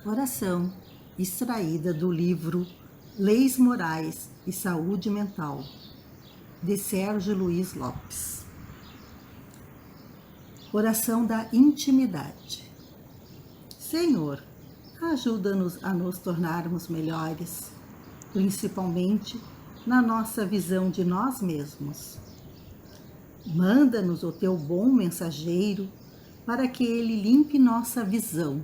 Oração extraída do livro Leis Morais e Saúde Mental, de Sérgio Luiz Lopes. Oração da intimidade. Senhor, ajuda-nos a nos tornarmos melhores, principalmente na nossa visão de nós mesmos. Manda-nos o teu bom mensageiro para que ele limpe nossa visão.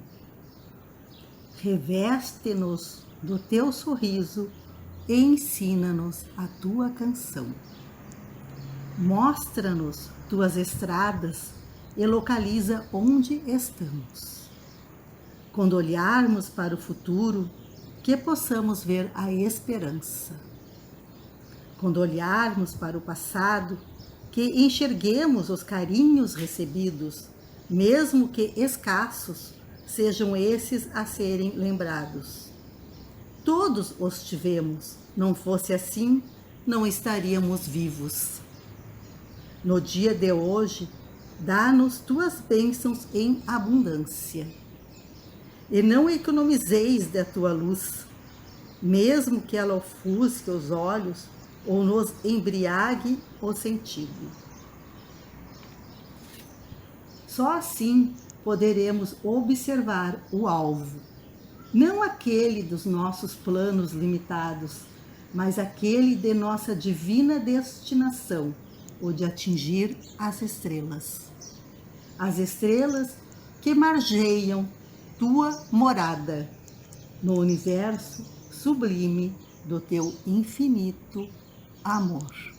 Reveste-nos do teu sorriso e ensina-nos a tua canção. Mostra-nos tuas estradas e localiza onde estamos. Quando olharmos para o futuro, que possamos ver a esperança. Quando olharmos para o passado, que enxerguemos os carinhos recebidos, mesmo que escassos, sejam esses a serem lembrados. Todos os tivemos, não fosse assim, não estaríamos vivos. No dia de hoje, dá-nos tuas bênçãos em abundância. E não economizeis da tua luz, mesmo que ela ofusque os olhos ou nos embriague o sentido. Só assim poderemos observar o alvo, não aquele dos nossos planos limitados, mas aquele de nossa divina destinação, o de atingir as estrelas. As estrelas que margeiam tua morada no universo sublime do teu infinito amor.